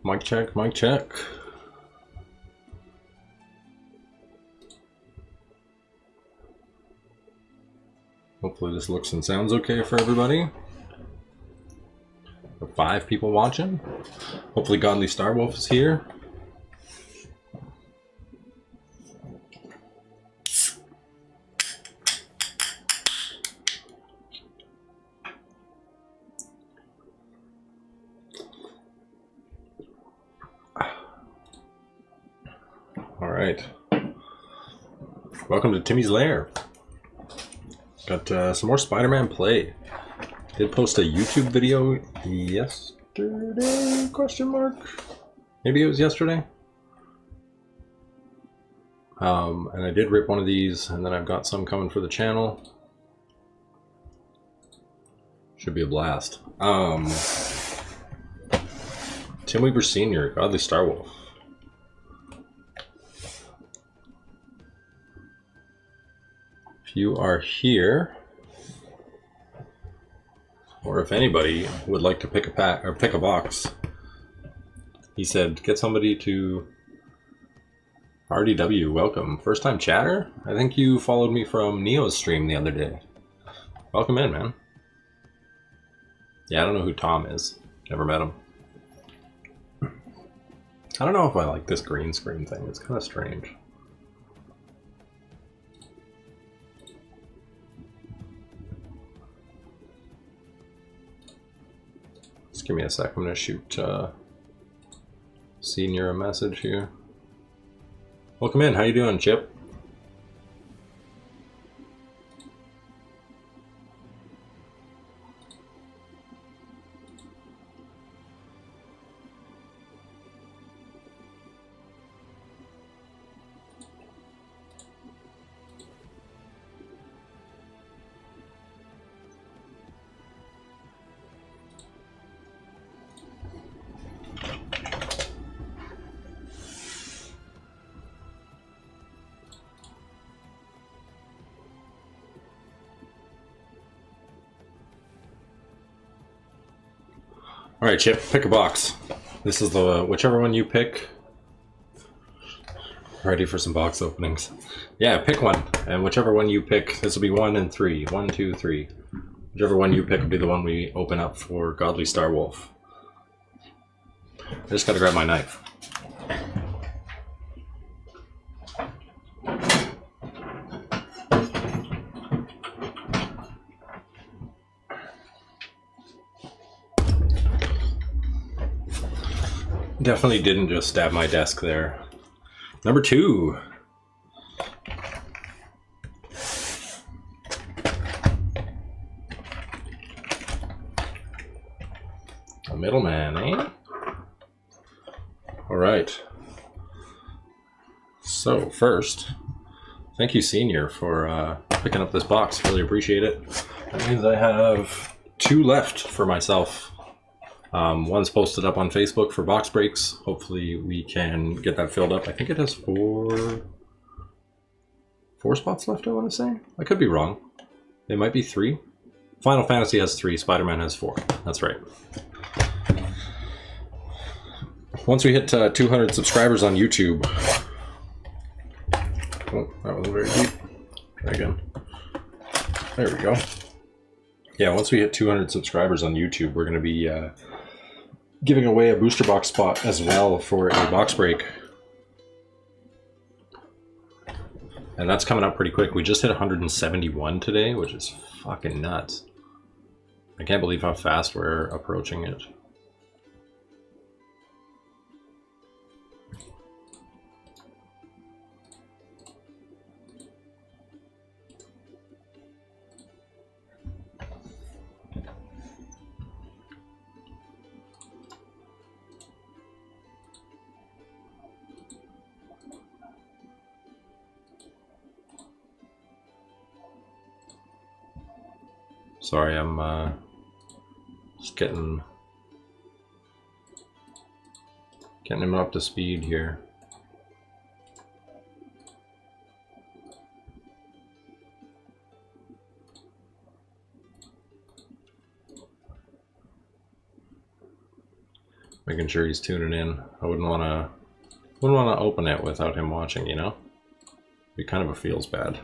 Mic check, mic check. Hopefully this looks and sounds okay for everybody. 5 people watching. Hopefully Godly Starwolf is here. All right. Welcome to Timmy's Lair. Got some more Spider-Man play. Did post a YouTube video yesterday? Question mark. Maybe it was yesterday. And I did rip one of these, and then I've got some coming for the channel. Should be a blast. Tim Weaver Sr., Godly Starwolf. If you are here, or if anybody would like to pick a pack or pick a box, he said, get somebody to RDW. Welcome. First time chatter? I think you followed me from Neo's stream the other day. Welcome in, man. Yeah, I don't know who Tom is. Never met him. I don't know if I like this green screen thing. It's kind of strange. Just give me a sec. I'm going to shoot Senior a message here. Welcome in. How you doing, Chip? All right, Chip, pick a box. This is the whichever one you pick. Ready for some box openings. Yeah, pick one, and whichever one you pick, this will be 1 and 3. 1, 2, 3. Whichever one you pick will be the one we open up for Godly Starwolf. I just gotta grab my knife. Definitely didn't just stab my desk there. Number 2. A middleman, eh? All right. So first, thank you, Senior, for picking up this box. Really appreciate it. That means I have 2 left for myself. One's posted up on Facebook for box breaks. Hopefully we can get that filled up. I think it has 4 spots left, I want to say. I could be wrong. It might be 3. Final Fantasy has 3. Spider-Man has 4. That's right. Once we hit 200 subscribers on YouTube... Oh, that wasn't very deep. Try again. There we go. Yeah, once we hit 200 subscribers on YouTube, we're going to be... giving away a booster box spot as well for a box break. And that's coming up pretty quick. We just hit 171 today, which is fucking nuts. I can't believe how fast we're approaching it. Sorry, I'm just getting him up to speed here. Making sure he's tuning in. I wouldn't want to open it without him watching, you know? Be kind of a feels bad.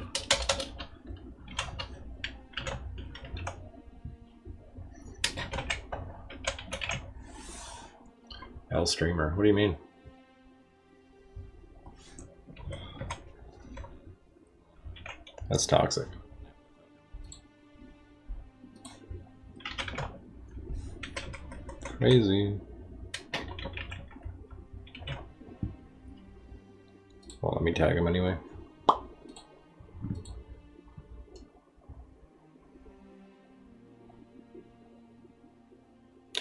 L streamer, what do you mean? That's toxic. Crazy. Well, let me tag him anyway.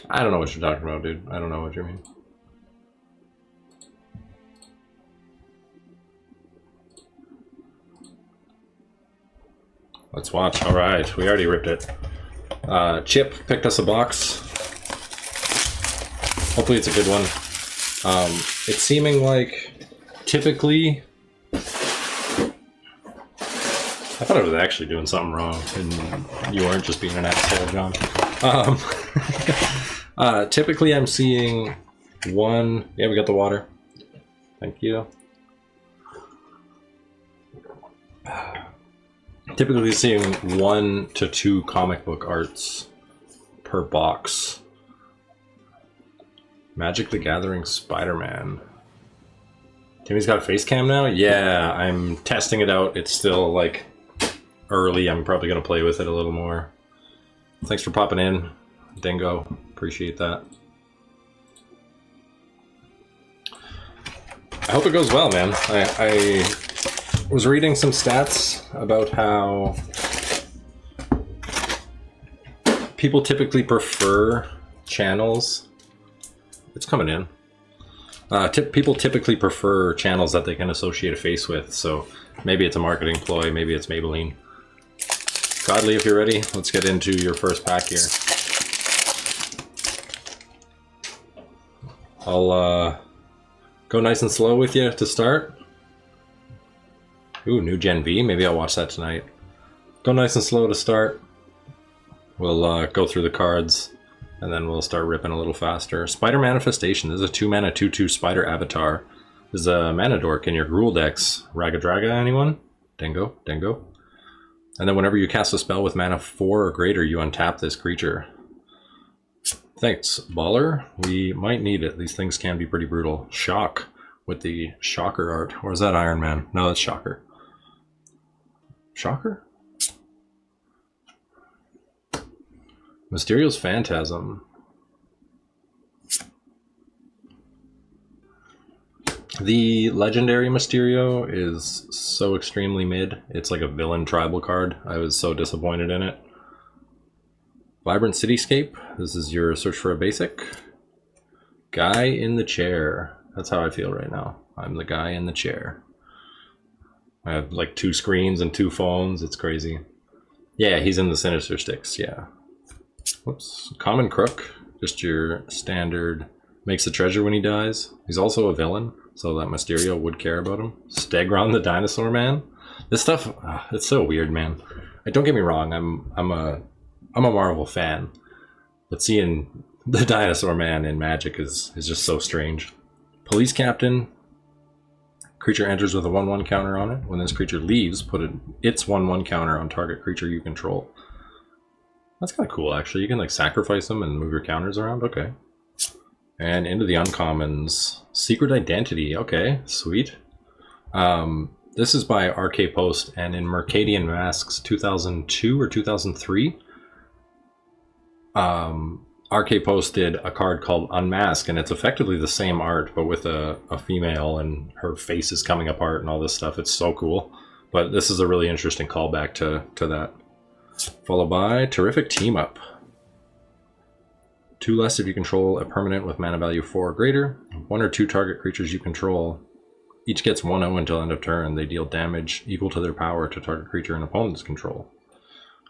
I don't know what you're talking about, dude. I don't know what you mean. Let's watch. All right, we already ripped it. Chip picked us a box. Hopefully it's a good one. It's seeming like typically... I thought I was actually doing something wrong, and you weren't just being an asshole, John. Typically I'm seeing one... Yeah, we got the water. Thank you. Typically seeing 1 to 2 comic book arts per box. Magic the Gathering Spider-Man. Timmy's got a face cam now? Yeah, I'm testing it out. It's still like early. I'm probably going to play with it a little more. Thanks for popping in, Dingo. Appreciate that. I hope it goes well, man. I was reading some stats about how people typically prefer channels. It's coming in. People typically prefer channels that they can associate a face with, so maybe it's a marketing ploy, maybe it's Maybelline. Godly, if you're ready, let's get into your first pack here. I'll go nice and slow with you to start. Ooh, new Gen V. Maybe I'll watch that tonight. Go nice and slow to start. We'll go through the cards, and then we'll start ripping a little faster. Spider Manifestation. This is a 2-mana 2/2 Spider Avatar. This is a mana dork in your Gruul decks. Raga-Draga, anyone? Dingo, Dingo. And then whenever you cast a spell with mana 4 or greater, you untap this creature. Thanks, Baller. We might need it. These things can be pretty brutal. Shock with the Shocker art. Or is that Iron Man? No, that's Shocker. Shocker? Mysterio's Phantasm. The legendary Mysterio is so extremely mid. It's like a villain tribal card. I was so disappointed in it. Vibrant Cityscape. This is your search for a basic. Guy in the chair. That's how I feel right now. I'm the guy in the chair. I have like 2 screens and 2 phones. It's crazy. Yeah, he's in the Sinister Sticks. Yeah. Whoops. Common Crook. Just your standard. Makes the treasure when he dies. He's also a villain, so that Mysterio would care about him. Stegron the Dinosaur Man. This stuff, it's so weird, man. Don't get me wrong. I'm a Marvel fan, but seeing the Dinosaur Man in Magic is just so strange. Police Captain. Creature enters with a 1/1 counter on it. When this creature leaves, put its 1/1 counter on target creature you control. That's kind of cool, actually. You can like sacrifice them and move your counters around. Okay. And into the uncommons. Secret Identity. Okay, sweet. This is by RK Post, and in Mercadian Masks 2002 or 2003. RK Post did a card called Unmask, and it's effectively the same art, but with a female, and her face is coming apart and all this stuff. It's so cool. But this is a really interesting callback to that. Followed by Terrific Team Up. 2 less if you control a permanent with mana value 4 or greater. 1 or 2 target creatures you control. Each gets 1/0 until end of turn. They deal damage equal to their power to target creature and opponent's control.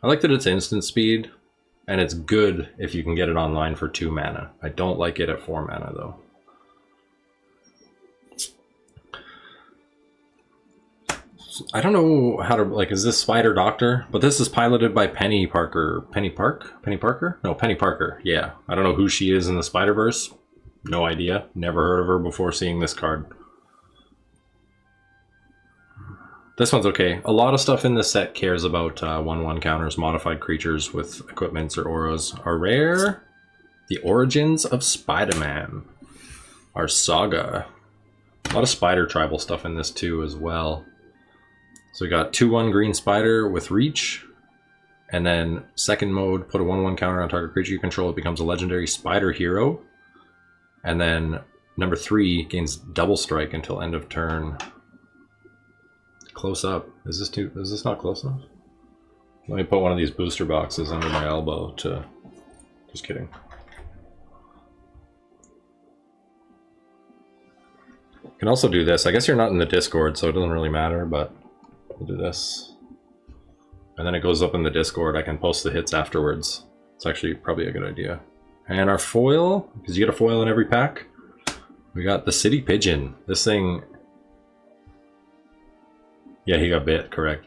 I like that it's instant speed. And it's good if you can get it online for 2 mana. I don't like it at 4 mana, though. I don't know how to, like, is this Spider Doctor? But this is piloted by Penny Parker. Penny Parker? No, Penny Parker. Yeah. I don't know who she is in the Spider-Verse. No idea. Never heard of her before seeing this card. This one's okay. A lot of stuff in this set cares about 1/1 counters. Modified creatures with equipments or auras are rare. The Origins of Spider-Man. Our Saga. A lot of spider tribal stuff in this too as well. So we got 2/1 green spider with reach. And then second mode, put a 1/1 counter on target creature you control. It becomes a legendary spider hero. And then number 3 gains double strike until end of turn. Close up. Is this not close enough? Let me put one of these booster boxes under my elbow to... Just kidding. You can also do this. I guess you're not in the Discord, so it doesn't really matter, but we'll do this. And then it goes up in the Discord. I can post the hits afterwards. It's actually probably a good idea. And our foil, because you get a foil in every pack, we got the City Pigeon. This thing... Yeah, he got bit, correct.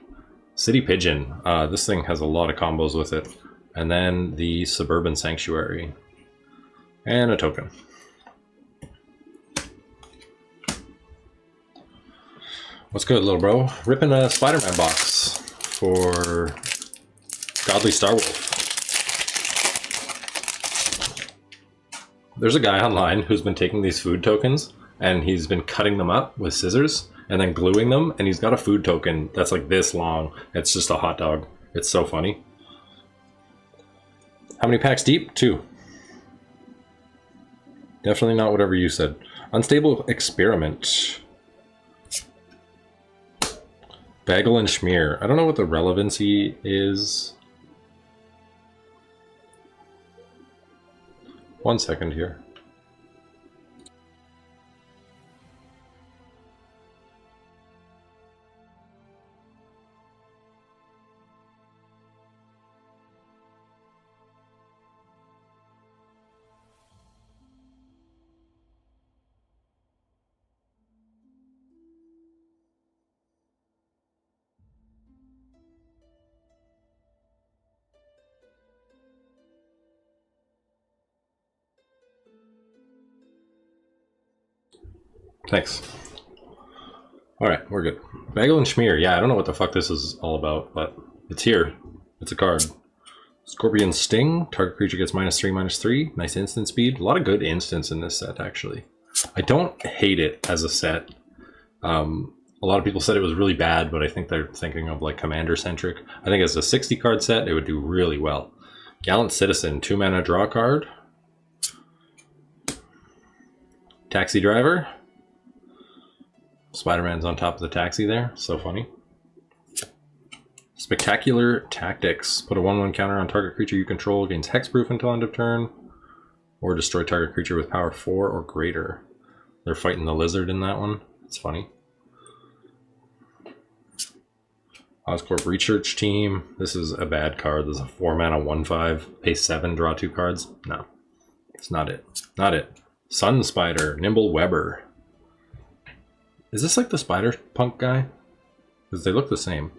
City Pigeon. This thing has a lot of combos with it. And then the Suburban Sanctuary. And a token. What's good, little bro? Ripping a Spider-Man box for Godly Starwolf. There's a guy online who's been taking these food tokens and he's been cutting them up with scissors and then gluing them, and he's got a food token that's like this long. It's just a hot dog. It's so funny. How many packs deep? 2. Definitely not whatever you said. Unstable Experiment. Bagel and Schmear. I don't know what the relevancy is. 1 second here. Thanks. Alright, we're good. Bagel and Schmear. Yeah, I don't know what the fuck this is all about, but it's here. It's a card. Scorpion Sting. Target creature gets -3/-3. Nice instant speed. A lot of good instants in this set, actually. I don't hate it as a set. A lot of people said it was really bad, but I think they're thinking of like Commander-centric. I think as a 60 card set, it would do really well. Gallant Citizen. 2-mana draw card. Taxi Driver. Spider-Man's on top of the taxi there. So funny. Spectacular Tactics. Put a 1/1 counter on target creature you control. Gains hexproof until end of turn. Or destroy target creature with power 4 or greater. They're fighting the lizard in that one. It's funny. Oscorp Research Team. This is a bad card. This is a 4-mana 1/5. Pay 7, draw 2 cards. No. It's not it. Not it. Sun Spider. Nimble Webber. Is this like the Spider Punk guy? Because they look the same.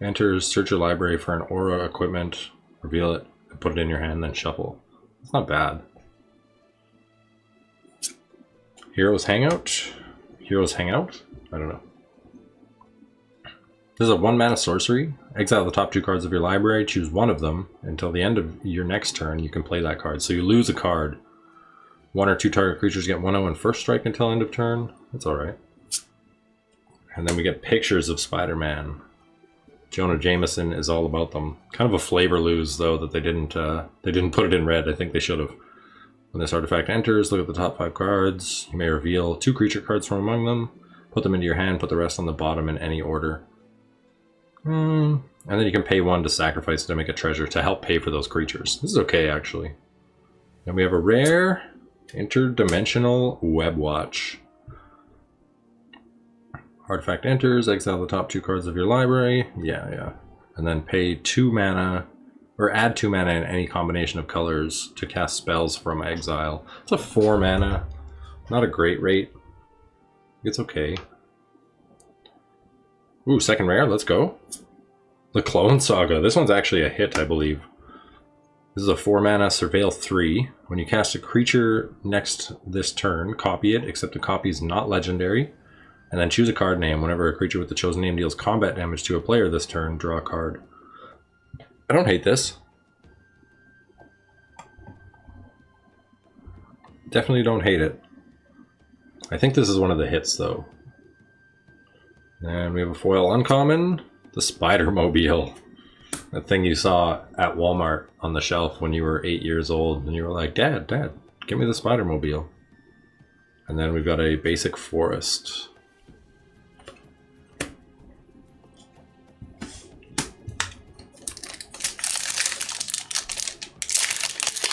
Enters, search your library for an aura equipment, reveal it, and put it in your hand, then shuffle. It's not bad. Heroes Hangout? Heroes Hangout? I don't know. This is a 1-mana sorcery. Exile the top 2 cards of your library, choose one of them. Until the end of your next turn, you can play that card. So you lose a card. 1 or 2 target creatures get 1/0 and first strike until end of turn. That's alright. And then we get pictures of Spider-Man. Jonah Jameson is all about them. Kind of a flavor lose though that they didn't put it in red. I think they should have. When this artifact enters, look at the top 5 cards. You may reveal 2 creature cards from among them. Put them into your hand, put the rest on the bottom in any order. And then you can pay 1 to sacrifice to make a treasure to help pay for those creatures. This is okay actually. Then we have a rare Interdimensional Web Watch. Artifact enters, exile the top 2 cards of your library. Yeah. And then pay 2 mana, or add 2 mana in any combination of colors to cast spells from exile. It's a 4 mana. Not a great rate. It's okay. Ooh, second rare, let's go. The Clone Saga. This one's actually a hit, I believe. This is a 4 mana Surveil 3. When you cast a creature next this turn, copy it, except the copy is not legendary. And then choose a card name. Whenever a creature with the chosen name deals combat damage to a player this turn, draw a card. I don't hate this. Definitely don't hate it. I think this is one of the hits, though. And we have a foil uncommon, the Spider-Mobile. That thing you saw at Walmart on the shelf when you were 8 years old, and you were like, Dad, give me the Spider-Mobile. And then we've got a basic forest.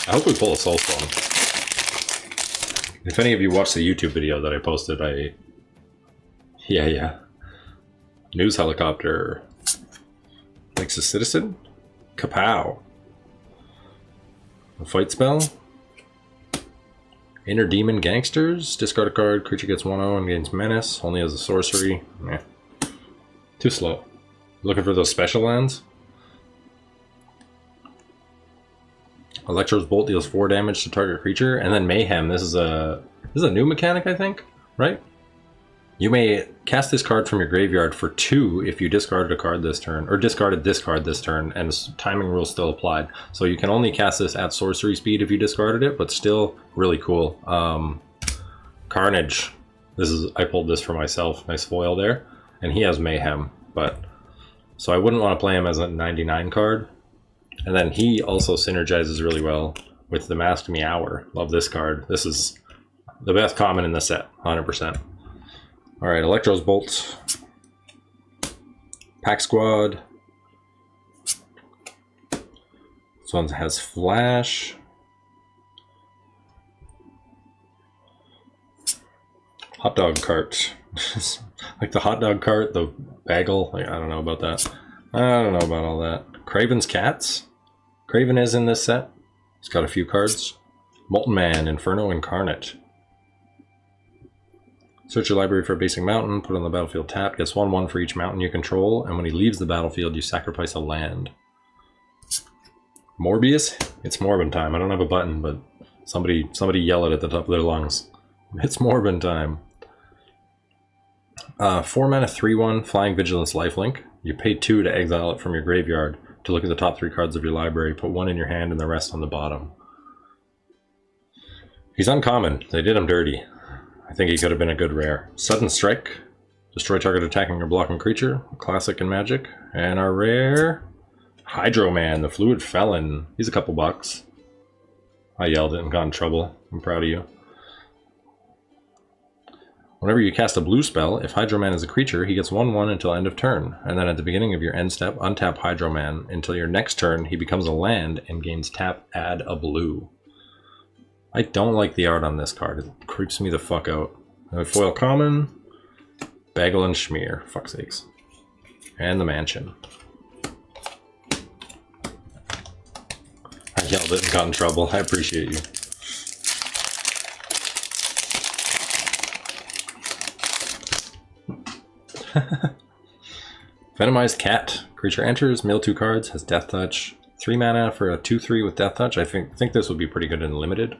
I hope we pull a Soul Stone. If any of you watched the YouTube video that I posted, Yeah. News helicopter. Makes a citizen. Kapow. A fight spell. Inner Demon Gangsters. Discard a card. Creature gets 1/0 and gains menace. Only as a sorcery. Meh. Too slow. Looking for those special lands? Electro's Bolt deals 4 damage to target creature, and then Mayhem. This is a new mechanic, I think, right? You may cast this card from your graveyard for 2 if you discarded a card this turn, or discarded this card this turn, and timing rules still applied. So you can only cast this at sorcery speed if you discarded it, but still really cool. Carnage. I pulled this for myself. Nice foil there, and he has Mayhem, but so I wouldn't want to play him as a 99 card. And then he also synergizes really well with the Masked Meower. Love this card. This is the best common in the set, 100%. Alright, Electro's Bolt. Pack Squad. This one has Flash. Hot Dog Cart. Like the hot dog cart, the bagel. Like, I don't know about that. I don't know about all that. Craven's Cats. Craven is in this set. He's got a few cards. Molten Man, Inferno Incarnate. Search your library for a basic mountain, put it on the battlefield tapped, gets 1/1 for each mountain you control, and when he leaves the battlefield, you sacrifice a land. Morbius? It's Morbin time. I don't have a button, but somebody yell it at the top of their lungs. It's Morbin time. 4 mana 3/1, Flying Vigilance Lifelink. You pay 2 to exile it from your graveyard to look at the top 3 cards of your library, put 1 in your hand and the rest on the bottom. He's uncommon. They did him dirty. I think he could have been a good rare. Sudden Strike. Destroy target attacking or blocking creature. Classic in Magic. And our rare... Hydro Man, the Fluid Felon. He's a couple bucks. I yelled it and got in trouble. I'm proud of you. Whenever you cast a blue spell, if Hydro Man is a creature, he gets 1/1 until end of turn. And then at the beginning of your end step, untap Hydro Man. Until your next turn, he becomes a land and gains tap, add a blue. I don't like the art on this card. It creeps me the fuck out. Foil common, Bagel and Schmear, fuck's sakes. And the Mansion. I yelled it and got in trouble. I appreciate you. Venomized Cat. Creature enters, mill 2 cards, has Death Touch. 3 mana for a 2/3 with Death Touch. I think this would be pretty good in Limited.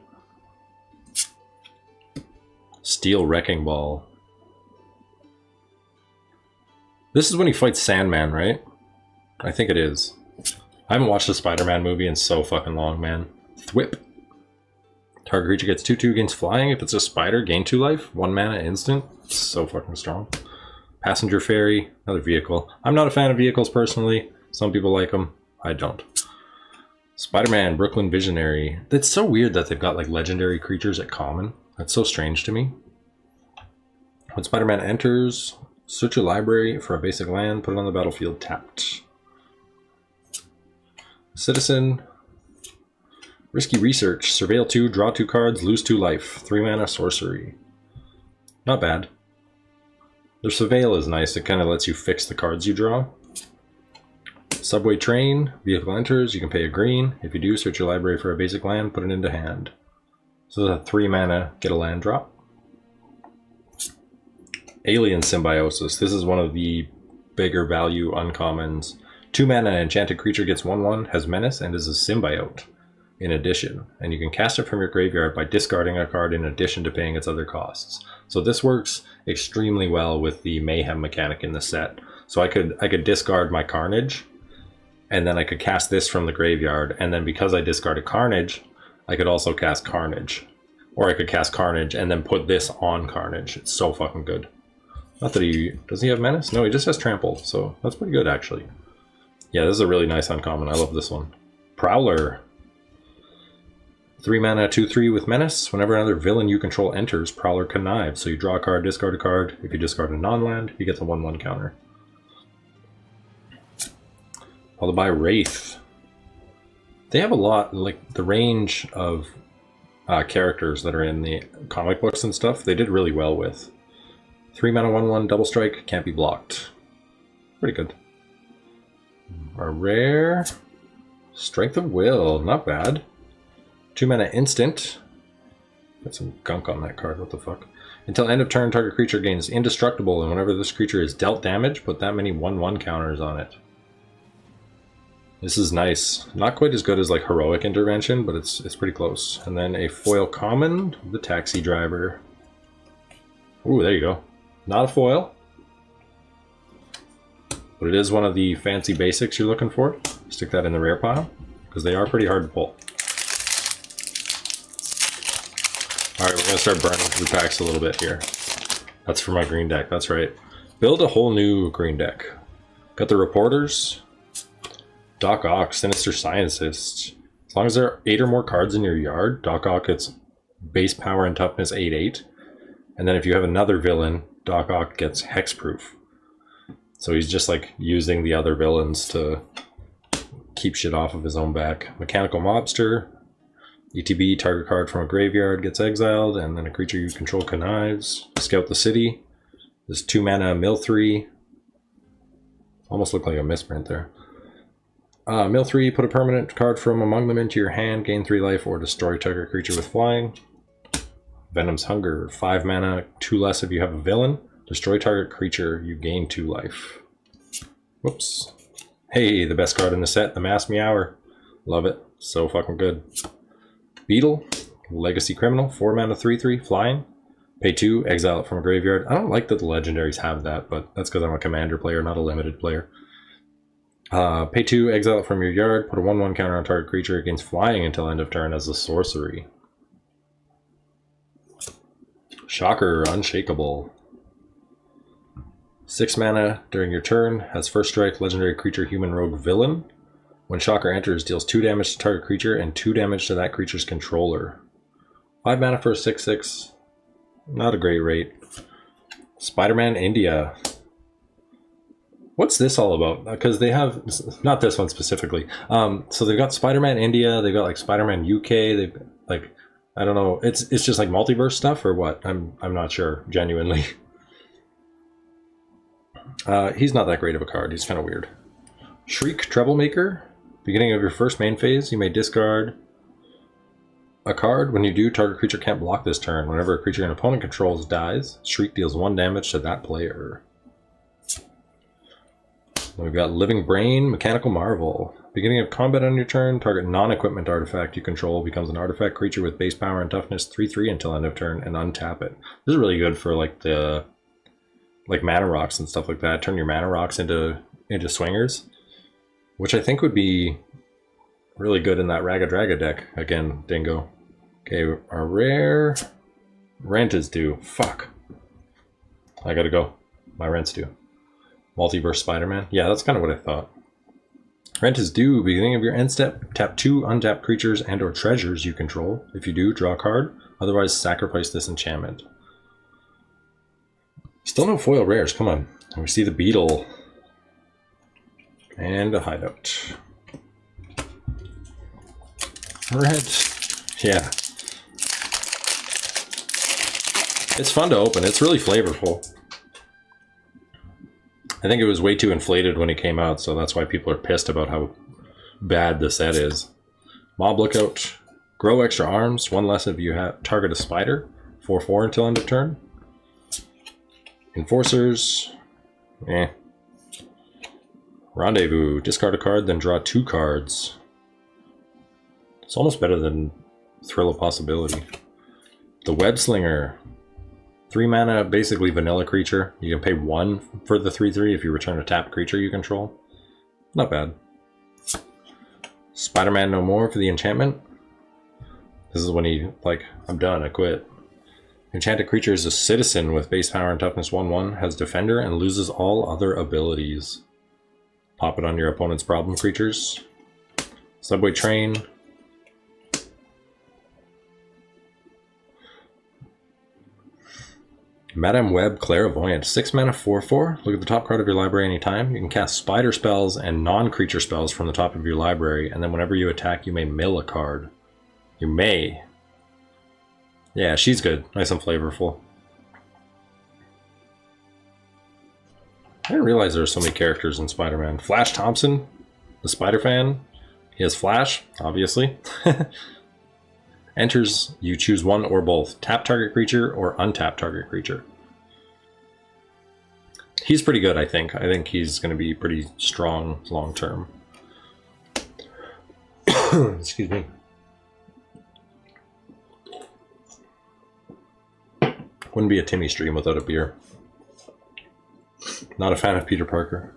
Steel Wrecking Ball. This is when he fights Sandman, right? I think it is. I haven't watched the Spider-Man movie in so fucking long, man. Thwip. Target creature gets 2/2, gains flying. If it's a spider, gain 2 life. 1 mana instant. So fucking strong. Passenger Ferry, another vehicle. I'm not a fan of vehicles personally. Some people like them. I don't. Spider-Man, Brooklyn Visionary. It's so weird that they've got like legendary creatures at common. That's so strange to me. When Spider-Man enters, search your library for a basic land, put it on the battlefield tapped. Citizen. Risky Research. Surveil 2, draw 2 cards, lose 2 life. 3 mana sorcery. Not bad. Their Surveil is nice. It kind of lets you fix the cards you draw. Subway Train. Vehicle enters. You can pay a green. If you do, search your library for a basic land, put it into hand. So that's a 3 mana, get a land drop. Alien Symbiosis. This is one of the bigger value uncommons. 2 mana, enchanted creature gets 1/1, has menace, and is a symbiote. in addition, and you can cast it from your graveyard by discarding a card in addition to paying its other costs. So this works extremely well with the Mayhem mechanic in the set. So I could discard my Carnage, and then I could cast this from the graveyard, and then because I discarded Carnage, I could also cast Carnage. Or I could cast Carnage and then put this on Carnage. It's so fucking good. Not that does he have Menace? No, he just has Trample, so that's pretty good actually. Yeah, this is a really nice uncommon. I love this one. Prowler. 3 mana, 2/3 with Menace. Whenever another villain you control enters, Prowler connives. So you draw a card, discard a card. If you discard a non-land, you get the 1/1 counter. Followed by Wraith. They have a lot, like the range of characters that are in the comic books and stuff, they did really well with. 3 mana, 1/1, double strike, can't be blocked. Pretty good. A rare Strength of Will, not bad. 2 mana instant. Got some gunk on that card, what the fuck. Until end of turn, target creature gains indestructible, and whenever this creature is dealt damage, put that many 1/1 counters on it. This is nice. Not quite as good as like Heroic Intervention, but it's pretty close. And then a foil common, the Taxi Driver. Ooh, there you go. Not a foil, but it is one of the fancy basics you're looking for. Stick that in the rare pile, because they are pretty hard to pull. Alright, we're going to start burning through packs a little bit here. That's for my green deck, that's right. Build a whole new green deck. Got the Reporters, Doc Ock, Sinister Scientist. As long as there are 8 or more cards in your yard, Doc Ock gets base power and toughness 8/8. And then if you have another villain, Doc Ock gets hexproof. So he's just like using the other villains to keep shit off of his own back. Mechanical Mobster. ETB, target card from a graveyard gets exiled, and then a creature you control connives. Scout the City. This 2 mana mill 3. Almost looked like a misprint there. Mill 3, put a permanent card from among them into your hand, gain 3 life, or destroy target creature with flying. Venom's Hunger, 5 mana, 2 less if you have a villain. Destroy target creature, you gain 2 life. Whoops. Hey, the best card in the set, the Mass Meower. Love it. So fucking good. Beetle, Legacy Criminal, 4 mana, 3/3, flying. Pay 2, exile it from a graveyard. I don't like that the legendaries have that, but that's because I'm a commander player, not a limited player. Pay 2, exile it from your yard, put a 1/1 counter on target creature, it gains flying until end of turn as a sorcery. Shocker, Unshakable. 6 mana during your turn, has first strike, legendary creature, human rogue villain. When Shocker enters, deals 2 damage to target creature and 2 damage to that creature's controller. 5 mana for a 6/6, not a great rate. Spider-Man India. What's this all about? Because they have, not this one specifically. So they've got Spider-Man India, they've got like Spider-Man UK, they've like, I don't know, it's just like multiverse stuff or what? I'm not sure, genuinely. He's not that great of a card, he's kind of weird. Shriek, Troublemaker. Beginning of your first main phase, you may discard a card. When you do, target creature can't block this turn. Whenever a creature an opponent controls dies, Shriek deals 1 damage to that player. Then we've got Living Brain, Mechanical Marvel. Beginning of combat on your turn, target non-equipment artifact you control becomes an artifact creature with base power and toughness 3/3 until end of turn, and untap it. This is really good for like the mana rocks and stuff like that. Turn your mana rocks into swingers, which I think would be really good in that Raga Draga deck. Again, Dingo. Okay, our rare rent is due. Fuck. I gotta go. My rent's due. Multiverse Spider-Man. Yeah, that's kind of what I thought. Rent is due. Beginning of your end step, tap 2 untapped creatures and or treasures you control. If you do, draw a card. Otherwise, sacrifice this enchantment. Still no foil rares. Come on. And we see the Beetle. And a Hideout. Red. Yeah. It's fun to open. It's really flavorful. I think it was way too inflated when it came out, so that's why people are pissed about how bad the set is. Mob Lookout. Grow extra arms. 1 less if you target a spider. 4/4 until end of turn. Enforcers. Eh. Rendezvous. Discard a card, then draw 2 cards. It's almost better than Thrill of Possibility. The Web Slinger. 3 mana, basically vanilla creature. You can pay 1 for the 3/3 if you return a tapped creature you control. Not bad. Spider-Man No More for the enchantment. This is when he, like, I'm done, I quit. Enchanted creature is a citizen with base power and toughness 1/1, has defender, and loses all other abilities. Pop it on your opponent's problem creatures. Subway Train. Madame Web Clairvoyant. 6 mana 4/4. Look at the top card of your library anytime. You can cast spider spells and non-creature spells from the top of your library, and then whenever you attack, you may mill a card. You may. Yeah, she's good. Nice and flavorful. I didn't realize there were so many characters in Spider-Man. Flash Thompson, the Spider-Fan. He has Flash, obviously. Enters, you choose one or both. Tap target creature or untap target creature. He's pretty good, I think. I think he's going to be pretty strong long term. Excuse me. Wouldn't be a Timmy stream without a beer. Not a fan of Peter Parker.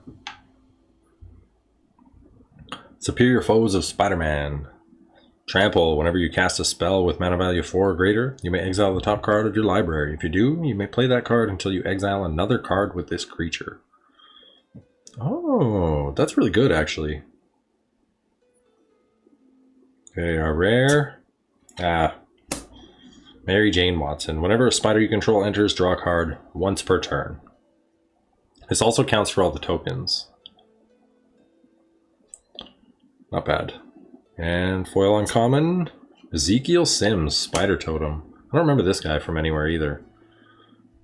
Superior Foes of Spider-Man. Trample. Whenever you cast a spell with mana value 4 or greater, you may exile the top card of your library. If you do, you may play that card until you exile another card with this creature. Oh, that's really good, actually. Okay, our rare. Mary Jane Watson. Whenever a spider you control enters, draw a card once per turn. This also counts for all the tokens. Not bad. And foil uncommon, Ezekiel Sims, Spider Totem. I don't remember this guy from anywhere either.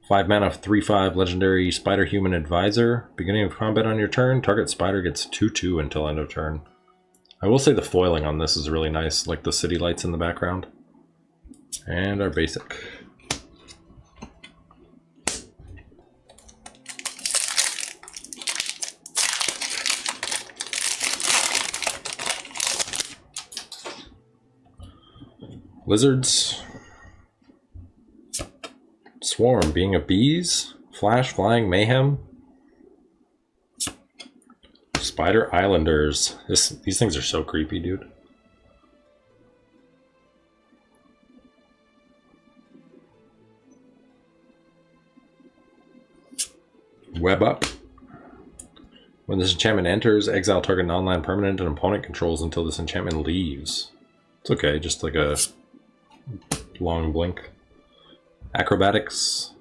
5 mana, 3/5, legendary Spider Human Advisor. Beginning of combat on your turn, target spider gets 2/2 until end of turn. I will say the foiling on this is really nice, like the city lights in the background. And our basic. Lizards. Swarm, Being of Bees. Flash, Flying Mayhem. Spider Islanders. These things are so creepy, dude. Web Up. When this enchantment enters, exile target non-land permanent an opponent controls until this enchantment leaves. It's okay, just like a long blink. Acrobatics.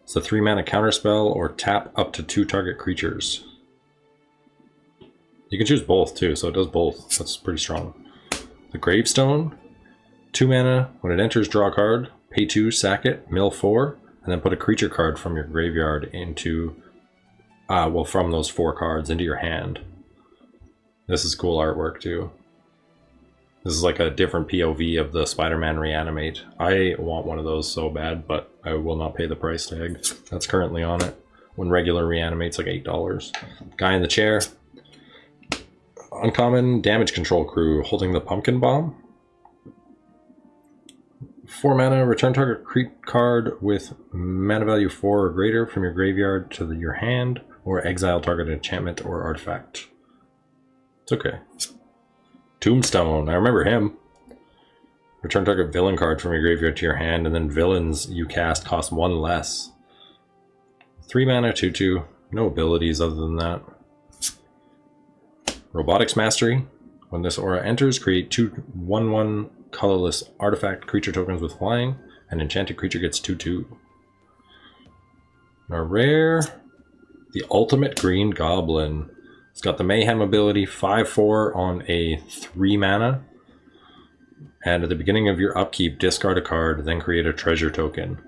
It's a 3 mana counterspell or tap up to 2 target creatures. You can choose both too, so it does both. That's pretty strong. The Gravestone. 2 mana. When it enters, draw a card. Pay 2, sack it, mill 4, and then put a creature card from your graveyard into, from those 4 cards into your hand. This is cool artwork too. This is like a different POV of the Spider-Man Reanimate. I want one of those so bad, but I will not pay the price tag that's currently on it. When regular Reanimate's like $8. Guy in the chair. Uncommon Damage Control Crew holding the Pumpkin Bomb. 4 mana, return target card with mana value 4 or greater from your graveyard to your hand, or exile target enchantment or artifact. It's okay. Tombstone, I remember him. Return target villain card from your graveyard to your hand, and then villains you cast cost 1 less. 3 mana, 2/2. No abilities other than that. Robotics Mastery. When this aura enters, create 2 1/1 colorless artifact creature tokens with flying. An enchanted creature gets 2/2. Our rare, the Ultimate Green Goblin. It's got the Mayhem ability, 5/4 on a 3 mana. And at the beginning of your upkeep, discard a card, then create a treasure token.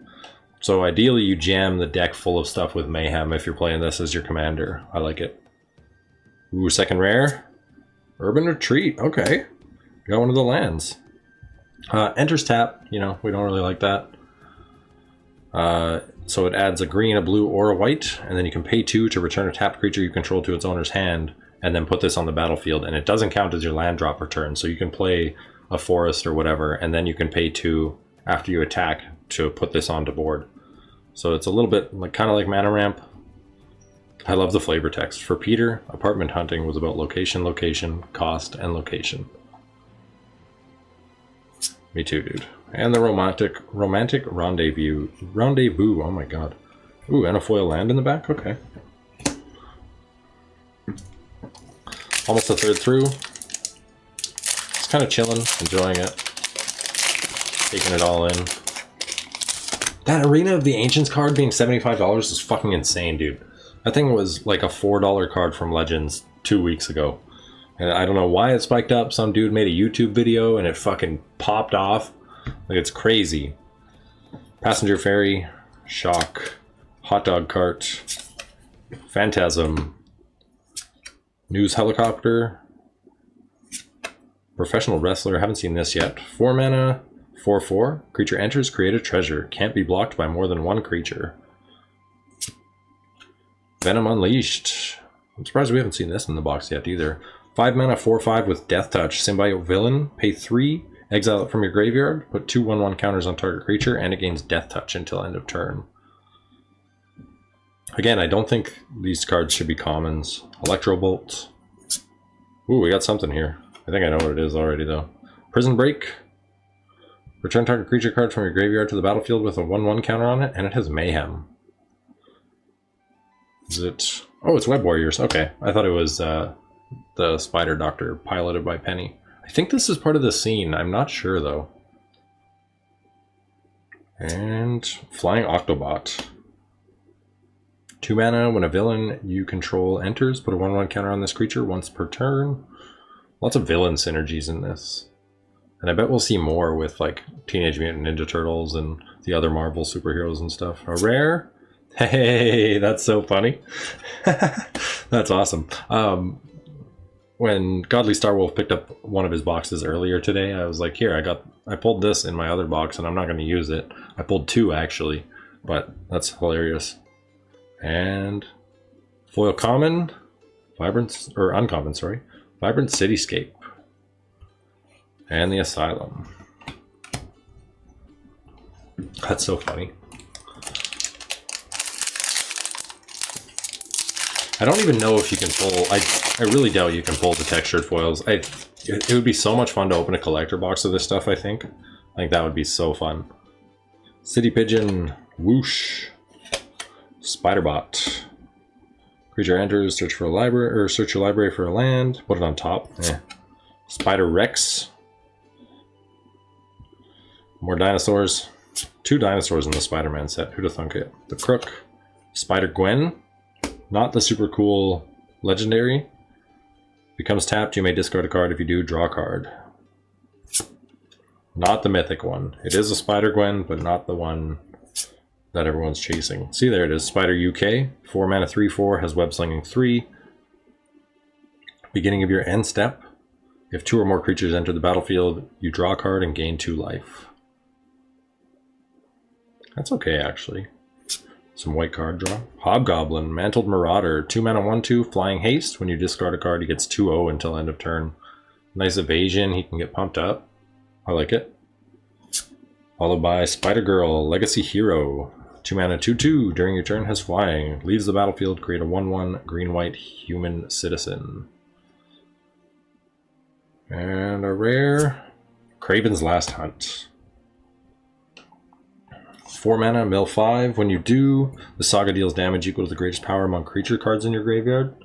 So ideally you jam the deck full of stuff with Mayhem if you're playing this as your commander. I like it. Ooh, second rare. Urban Retreat, okay. Got one of the lands. Enters tap, you know, we don't really like that. So it adds a green, a blue, or a white, and then you can pay 2 to return a tapped creature you control to its owner's hand, and then put this on the battlefield, and it doesn't count as your land drop return, so you can play a forest or whatever, and then you can pay 2 after you attack to put this onto board. So it's a little bit like kind of like mana ramp. I love the flavor text. For Peter, apartment hunting was about location, location, cost, and location. Me too, dude. And the romantic rendezvous. Oh my god. Ooh, and a foil land in the back? Okay. Almost a third through. Just kind of chilling, enjoying it. Taking it all in. That Arena of the Ancients card being $75 is fucking insane, dude. That thing was like a $4 card from Legends 2 weeks ago. And I don't know why it spiked up. Some dude made a YouTube video and it fucking popped off. Like, it's crazy. Passenger ferry, shock, hot dog cart, phantasm, news helicopter, professional wrestler. Haven't seen this yet. 4 mana, 4/4. Creature enters, create a treasure. Can't be blocked by more than 1 creature. Venom Unleashed. I'm surprised we haven't seen this in the box yet either. 5 mana, 4/5 with Death Touch. Symbiote Villain. Pay 3, exile it from your graveyard. Put 2 1/1 counters on target creature, and it gains Death Touch until end of turn. Again, I don't think these cards should be commons. Electro Bolt. Ooh, we got something here. I think I know what it is already, though. Prison Break. Return target creature card from your graveyard to the battlefield with a 1/1 counter on it, and it has Mayhem. Is it... Oh, it's Web Warriors. Okay. I thought it was the Spider Doctor piloted by Penny. I think this is part of the scene. I'm not sure, though. And Flying Octobot. 2 mana, when a villain you control enters, put a 1/1 counter on this creature once per turn. Lots of villain synergies in this. And I bet we'll see more with like Teenage Mutant Ninja Turtles and the other Marvel superheroes and stuff. A rare? Hey, that's so funny. That's awesome. When Godly Starwolf picked up one of his boxes earlier today, I was like, here, I pulled this in my other box and I'm not going to use it. I pulled 2 actually, but that's hilarious. And foil common, uncommon, sorry. Vibrant Cityscape. And the Asylum. That's so funny. I don't even know if you can pull... I really doubt you can pull the textured foils. It would be so much fun to open a collector box of this stuff, I think. I think that would be so fun. City Pigeon. Whoosh. Spiderbot. Creature enters, search for a library, or search your library for a land. Put it on top. Spider Rex. More dinosaurs. 2 dinosaurs in the Spider-Man set. Who'd have thunk it? The Crook. Spider Gwen. Not the super cool legendary. Becomes tapped, you may discard a card. If you do, draw a card. Not the mythic one. It is a Spider Gwen, but not the one that everyone's chasing. See, there it is. Spider UK. 4 mana, 3/4, has web slinging 3. Beginning of your end step. If 2 or more creatures enter the battlefield, you draw a card and gain 2 life. That's okay, actually. Some white card draw. Hobgoblin, Mantled Marauder, 2 mana, 1/2, flying haste. When you discard a card, he gets 2/0 until end of turn. Nice evasion, he can get pumped up. I like it. Followed by Spider Girl, Legacy Hero. 2 mana, 2/2, during your turn has flying. Leaves the battlefield, create a 1/1 green-white human citizen. And a rare, Craven's Last Hunt. 4 mana, mill 5. When you do, the saga deals damage equal to the greatest power among creature cards in your graveyard.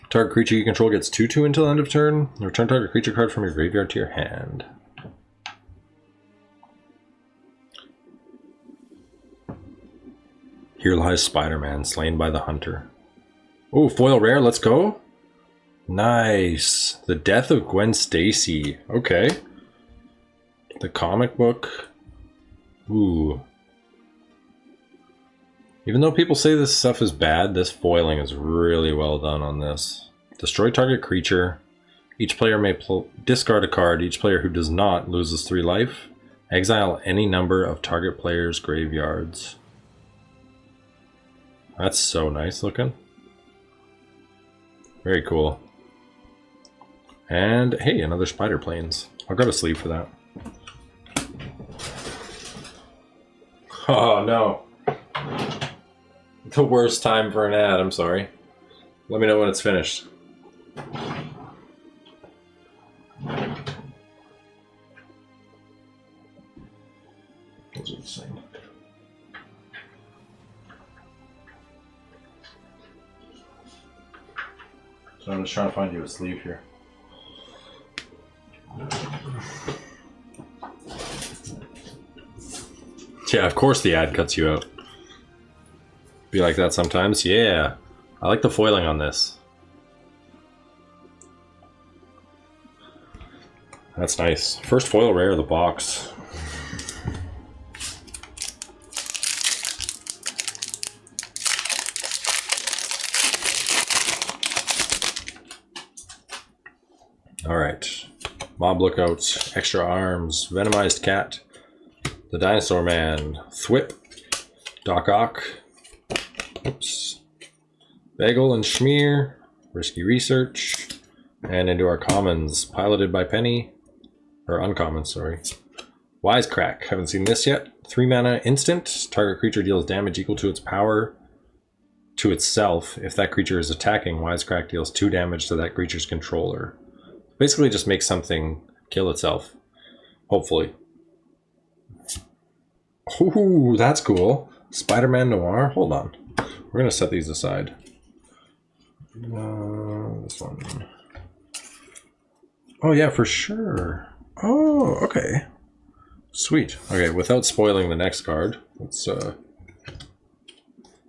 Target creature you control gets 2/2 until end of turn. Return target creature card from your graveyard to your hand. Here lies Spider-Man, slain by the hunter. Oh, foil rare, let's go. Nice. The Death of Gwen Stacy. Okay. The comic book. Ooh. Even though people say this stuff is bad, this foiling is really well done on this. Destroy target creature. Each player may discard a card. Each player who does not loses 3 life. Exile any number of target players' graveyards. That's so nice looking. Very cool. And hey, another spider planes. I'll grab a sleeve for that. Oh no. The worst time for an ad, I'm sorry. Let me know when it's finished. Those are the same. So I'm just trying to find you a sleeve here. Yeah, of course the ad cuts you out. Be like that sometimes. Yeah, I like the foiling on this. That's nice. First foil rare of the box. Alright. Mob Lookouts, Extra Arms, Venomized Cat, The Dinosaur Man, Thwip, Doc Ock, oops, Bagel and Schmear, Risky Research, and into our commons, Piloted by Penny, or uncommon, sorry. Wisecrack, haven't seen this yet. 3 mana instant, target creature deals damage equal to its power to itself. If that creature is attacking, Wisecrack deals 2 damage to that creature's controller. Basically just makes something kill itself. Hopefully. Ooh, that's cool. Spider-Man Noir. Hold on. We're going to set these aside. This one. Oh, yeah, for sure. Oh, okay. Sweet. Okay, without spoiling the next card, let's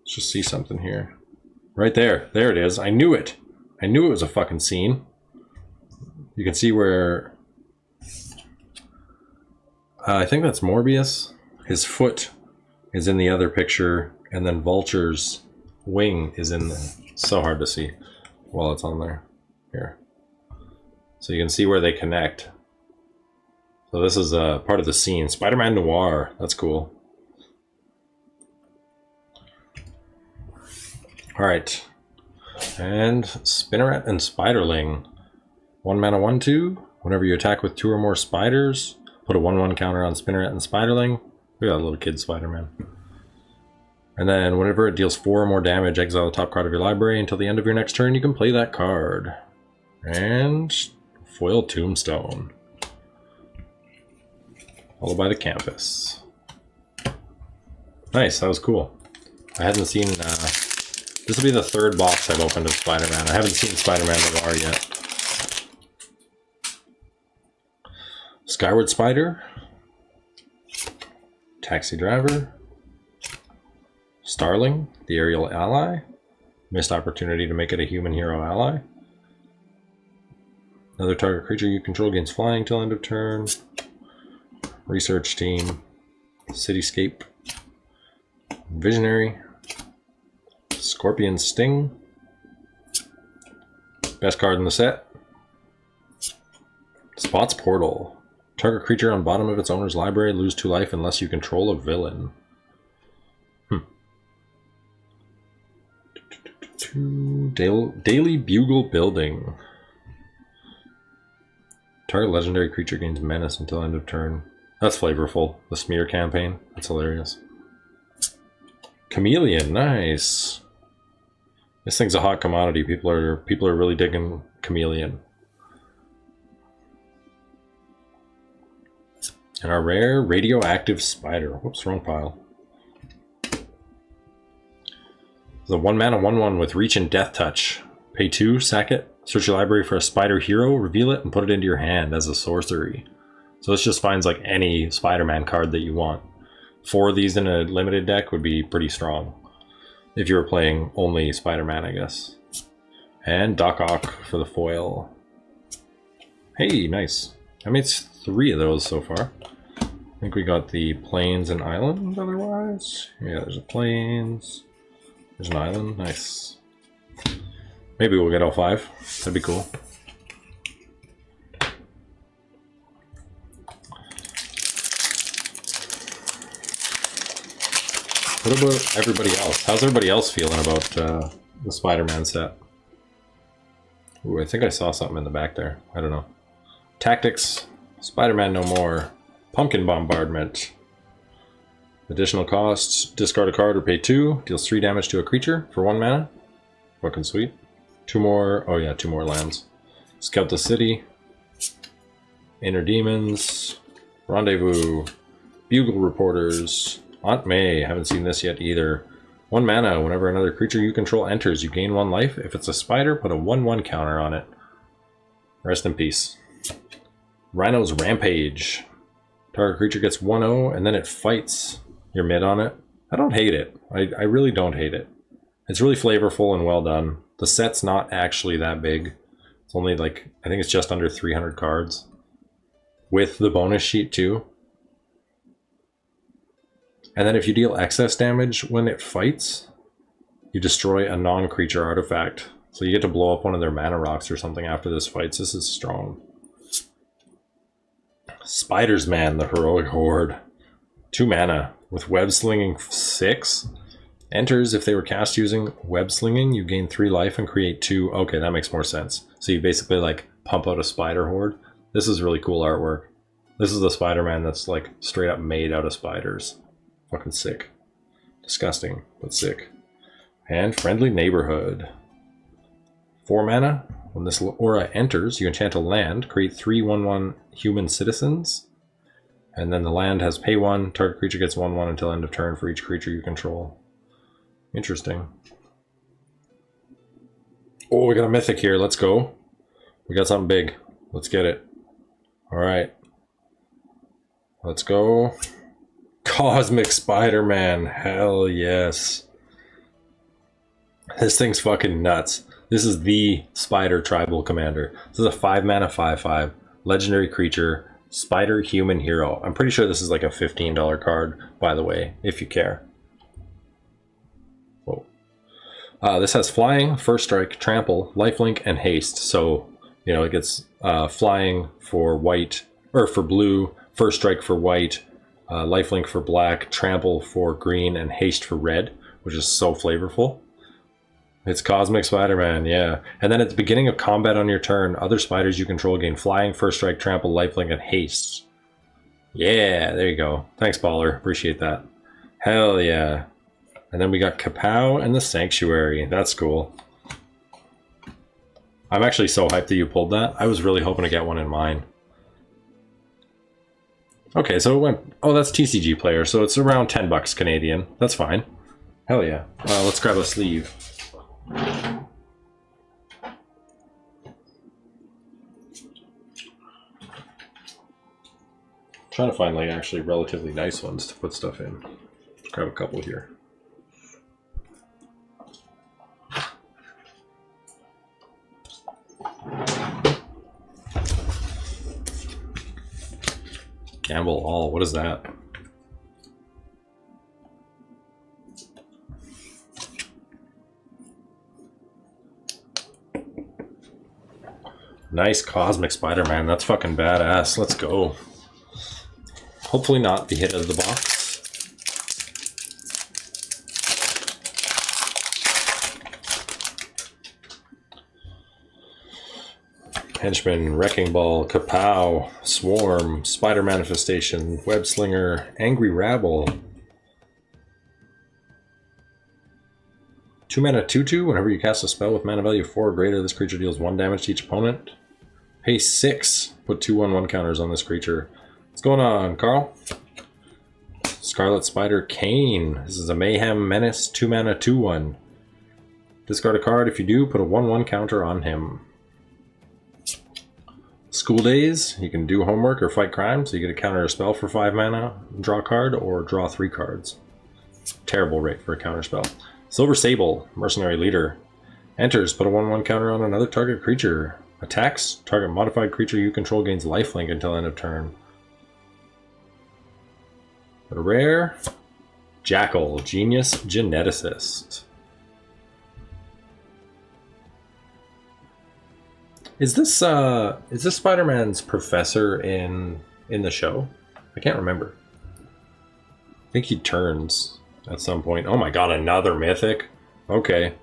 just see something here. Right there. There it is. I knew it. I knew it was a fucking scene. You can see where... I think that's Morbius. His foot is in the other picture, and then Vulture's wing is in the... So hard to see while it's on there. Here. So you can see where they connect. So this is part of the scene. Spider-Man Noir. That's cool. Alright. And Spinneret and Spiderling. 1 mana 1/2. Whenever you attack with 2 or more spiders, put a 1/1 counter on Spinneret and Spiderling. We got a little kid Spider-Man. And then whenever it deals 4 or more damage, exile the top card of your library until the end of your next turn. You can play that card. And foil Tombstone. Followed by the Campus. Nice, that was cool. I hadn't seen... this will be the 3rd box I've opened of Spider-Man. I haven't seen Spider-Man Noir yet. Skyward Spider. Taxi Driver. Starling, the aerial ally. Missed opportunity to make it a human hero ally. Another target creature you control gains flying till end of turn. Research Team. Cityscape. Visionary. Scorpion Sting. Best card in the set. Spots Portal. Target creature on bottom of its owner's library lose 2 life unless you control a villain. Daily Bugle Building. Target legendary creature gains menace until end of turn. That's flavorful. The Smear campaign. That's hilarious. Chameleon, nice. This thing's a hot commodity. People are really digging Chameleon. And our rare Radioactive Spider. Whoops, wrong pile. The 1 mana 1/1 with Reach and Death Touch. Pay 2, sack it, search your library for a spider hero, reveal it, and put it into your hand as a sorcery. So this just finds like any Spider-Man card that you want. 4 of these in a limited deck would be pretty strong. If you were playing only Spider-Man, I guess. And Doc Ock for the foil. Hey, nice. I made 3 of those so far. I think we got the Plains and Island otherwise. Yeah, there's a Plains. There's an Island. Nice. Maybe we'll get all 5. That'd be cool. What about everybody else? How's everybody else feeling about the Spider-Man set? Ooh, I think I saw something in the back there. I don't know. Tactics. Spider-Man no more. Pumpkin Bombardment. Additional costs. Discard a card or pay 2. Deals 3 damage to a creature for 1 mana. Fucking sweet. 2 more. Oh yeah, 2 more lands. Scout the City. Inner Demons. Rendezvous. Bugle Reporters. Aunt May. Haven't seen this yet either. 1 mana. Whenever another creature you control enters, you gain 1 life. If it's a spider, put a 1/1 counter on it. Rest in peace. Rhino's Rampage. Target creature gets 1/0 and then it fights your mid on it. I don't hate it. I really don't hate it. It's really flavorful and well done. The set's not actually that big. It's only like, I think it's just under 300 cards. With the bonus sheet too. And then if you deal excess damage when it fights, you destroy a non-creature artifact. So you get to blow up one of their mana rocks or something after this fights. This is strong. Spider's Man, the Heroic Horde. 2 mana with web slinging 6. Enters if they were cast using web slinging. You gain 3 life and create 2. Okay, that makes more sense. So you basically like pump out a spider horde. This is really cool artwork. This is the Spider-Man that's like straight up made out of spiders. Fucking sick. Disgusting, but sick. And Friendly Neighborhood. 4 mana. When this aura enters, you enchant a land, create 3 1/1 human citizens, and then the land has pay 1, target creature gets 1/1 until end of turn for each creature you control. Interesting. Oh, we got a mythic here. Let's go. We got something big. Let's get it. Alright. Let's go. Cosmic Spider-Man. Hell yes. This thing's fucking nuts. This is the Spider Tribal Commander. This is a 5 mana 5/5 legendary creature, Spider Human Hero. I'm pretty sure this is like a $15 card, by the way, if you care. Whoa. This has flying, first strike, trample, lifelink, and haste. So, you know, it gets flying for white, or for blue, first strike for white, lifelink for black, trample for green, and haste for red, which is so flavorful. It's Cosmic Spider-Man, yeah. And then at the beginning of combat on your turn, other spiders you control gain flying, first strike, trample, lifelink, and haste. Yeah, there you go. Thanks, Baller. Appreciate that. Hell yeah. And then we got Kapow and the Sanctuary. That's cool. I'm actually so hyped that you pulled that. I was really hoping to get one in mine. Okay, so it went... Oh, that's TCG Player, so it's around 10 bucks Canadian. That's fine. Hell yeah. Let's grab a sleeve. Trying to find like actually relatively nice ones to put stuff in. Let's grab a couple here. Gamble all. What is that? Nice Cosmic Spider-Man. That's fucking badass. Let's go. Hopefully not the hit of the box. Henchman, Wrecking Ball, Kapow, Swarm, Spider Manifestation, Web Slinger, Angry Rabble. 2 mana 2/2. Whenever you cast a spell with mana value 4 or greater, this creature deals 1 damage to each opponent. Pay 6. Put 2 1/1 counters on this creature. What's going on, Carl? Scarlet Spider Kane. This is a Mayhem Menace 2 mana 2/1. Discard a card. If you do, put a 1/1 counter on him. School Days. You can do homework or fight crime, so you get a counter a spell for 5 mana, draw a card, or draw 3 cards. Terrible rate for a counter spell. Silver Sable, Mercenary Leader. Enters, put a 1/1 counter on another target creature. Attacks, target modified creature you control gains lifelink until end of turn. A rare, Jackal, Genius Geneticist. Is this Spider-Man's professor in the show? I can't remember. I think he turns at some point. Oh my god, another mythic? Okay.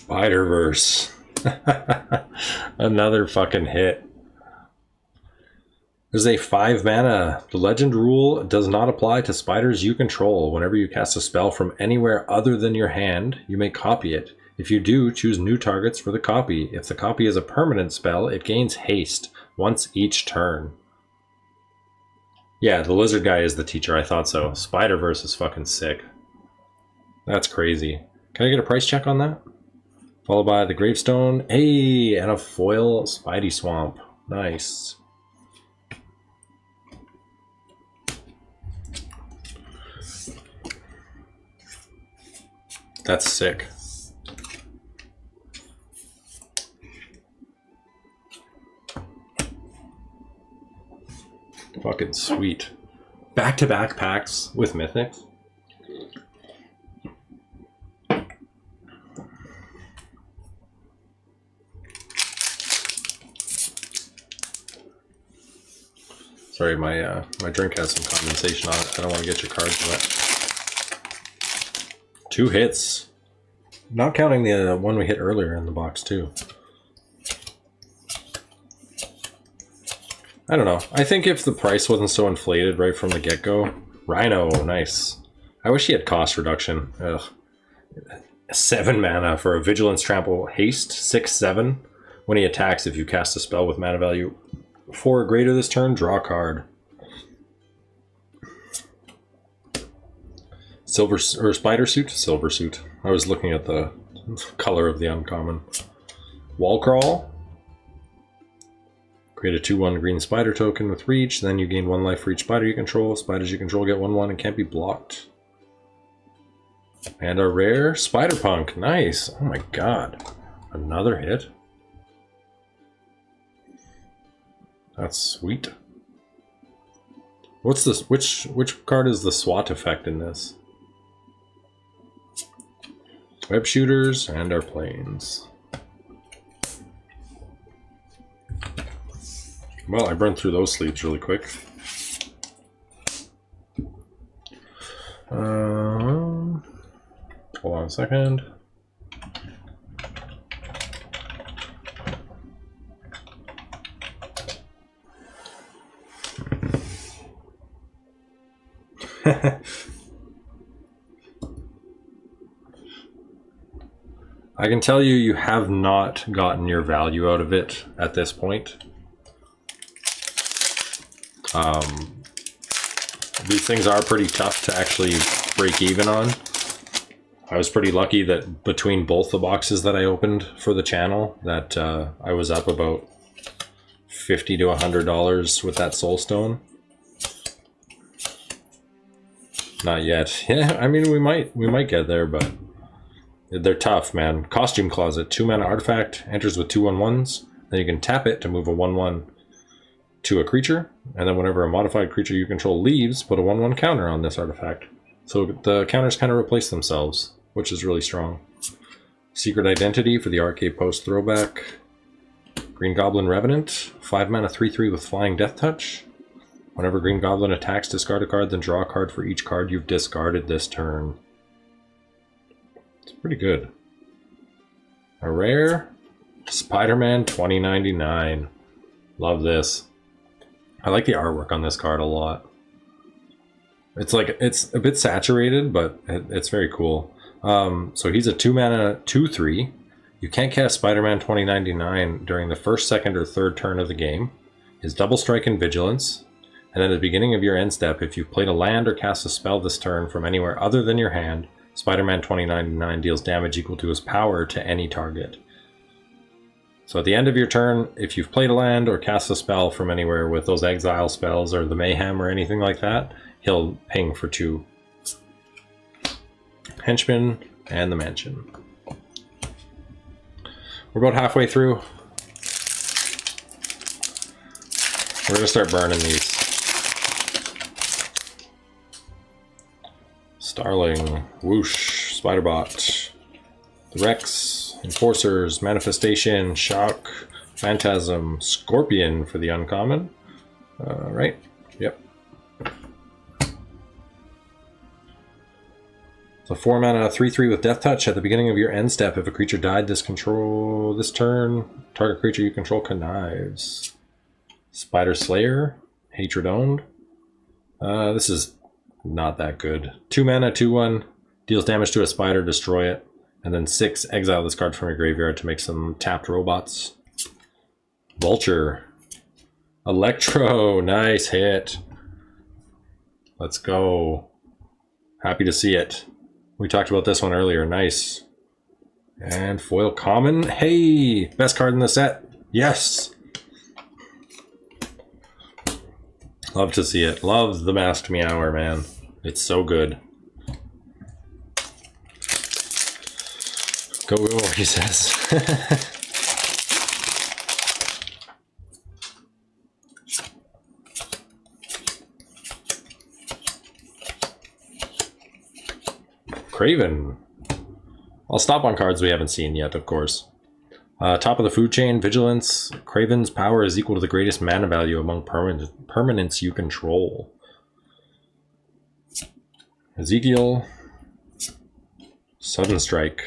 Spider-Verse. Another fucking hit. There's a 5 mana. The legend rule does not apply to spiders you control. Whenever you cast a spell from anywhere other than your hand, you may copy it. If you do, choose new targets for the copy. If the copy is a permanent spell, it gains haste once each turn. Yeah, the lizard guy is the teacher. I thought so. Spider-Verse is fucking sick. That's crazy. Can I get a price check on that? Followed by the gravestone. Hey, and a foil Spidey Swamp. Nice. That's sick. Fucking sweet. Back-to-back packs with Mythics. Sorry, my drink has some condensation on it. I don't want to get your cards wet. 2 hits. Not counting the one we hit earlier in the box, too. I don't know. I think if the price wasn't so inflated right from the get-go... Rhino, nice. I wish he had cost reduction. Ugh. 7 mana for a Vigilance Trample Haste, 6/7. When he attacks, if you cast a spell with mana value 4 or greater this turn, draw a card. Silver or Spider Suit? Silver Suit. I was looking at the color of the uncommon. Wall Crawl. Create a 2/1 green spider token with reach, then you gain 1 life for each spider you control. Spiders you control get 1/1 and can't be blocked. And a rare Spider Punk. Nice. Oh my god. Another hit. That's sweet. What's this? Which card is the SWAT effect in this? Web shooters and our planes. Well, I burned through those sleeves really quick. Hold on a second. I can tell you, you have not gotten your value out of it at this point. These things are pretty tough to actually break even on. I was pretty lucky that between both the boxes that I opened for the channel, that I was up about $50 to $100 with that Soulstone. Not yet. Yeah, I mean we might get there, but they're tough, man. Costume Closet, 2 mana artifact, enters with 2/1/1s. Then you can tap it to move a 1/1 to a creature, and then whenever a modified creature you control leaves, put a 1/1 counter on this artifact. So the counters kind of replace themselves, which is really strong. Secret Identity for the Arcade Post throwback. Green Goblin Revenant, 5 mana 3/3 with Flying Death Touch. Whenever Green Goblin attacks, discard a card, then draw a card for each card you've discarded this turn. It's pretty good. A rare Spider-Man 2099. Love this. I like the artwork on this card a lot. It's like, it's a bit saturated, but it's very cool. So he's a 2 mana 2/3. You can't cast Spider-Man 2099 during the first, second, or third turn of the game. His double strike and vigilance. And at the beginning of your end step, if you've played a land or cast a spell this turn from anywhere other than your hand, Spider-Man 2099 deals damage equal to his power to any target. So at the end of your turn, if you've played a land or cast a spell from anywhere with those exile spells or the mayhem or anything like that, he'll ping for 2. Henchman and the Mansion. We're about halfway through. We're going to start burning these. Starling, Whoosh, Spiderbot, the Rex, Enforcers, Manifestation, Shock, Phantasm, Scorpion for the uncommon. Right? Yep. So 4 mana, 3/3 with Death Touch. At the beginning of your end step, if a creature died this turn, target creature you control connives. Spider Slayer, Hatred Owned. This is not that good. 2 mana, 2/1, deals damage to a spider, destroy it. And then 6, exile this card from your graveyard to make some tapped robots. Vulture. Electro, nice hit. Let's go. Happy to see it. We talked about this one earlier, nice. And foil common, hey! Best card in the set, yes! Love to see it. Love the Masked Meower, man. It's so good. Go, go, he says. Craven. I'll stop on cards we haven't seen yet, of course. Top of the food chain, Vigilance. Craven's power is equal to the greatest mana value among permanents you control. Ezekiel. Sudden Strike.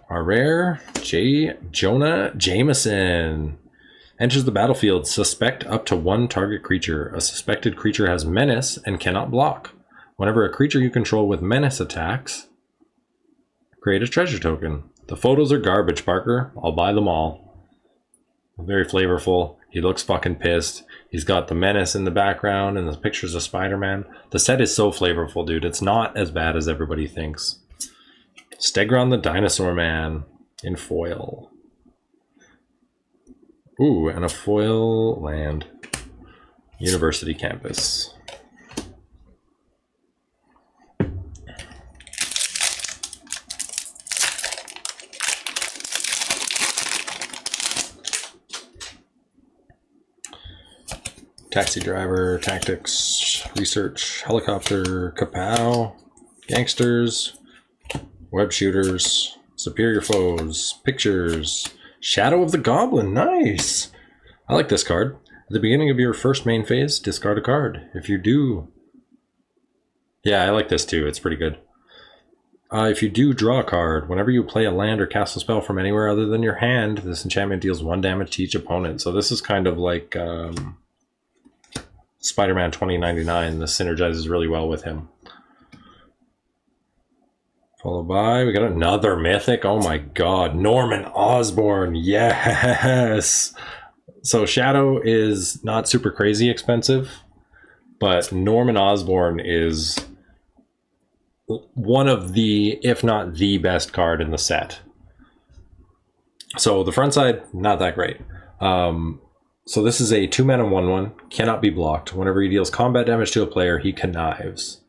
Our rare, Jonah Jameson. Enters the battlefield, suspect up to 1 target creature. A suspected creature has menace and cannot block. Whenever a creature you control with menace attacks, create a treasure token. The photos are garbage, Parker. I'll buy them all. Very flavorful. He looks fucking pissed. He's got the menace in the background and the pictures of Spider-Man. The set is so flavorful, dude. It's not as bad as everybody thinks. Stegron the Dinosaur Man in foil. Ooh, and a foil land. University campus. Taxi driver, tactics, research, helicopter, kapow, gangsters, web shooters, superior foes, pictures, Shadow of the Goblin, nice! I like this card. At the beginning of your first main phase, discard a card. If you do... Yeah, I like this too, it's pretty good. If you do draw a card, whenever you play a land or cast a spell from anywhere other than your hand, this enchantment deals 1 damage to each opponent. So this is kind of like... Spider-Man 2099, this synergizes really well with him. Followed by, we got another mythic. Oh my god, Norman Osborn, yes! So Shadow is not super crazy expensive, but Norman Osborn is one of the, if not the best card in the set. So the front side, not that great. So this is a 2 mana 1/1, cannot be blocked. Whenever he deals combat damage to a player, he connives.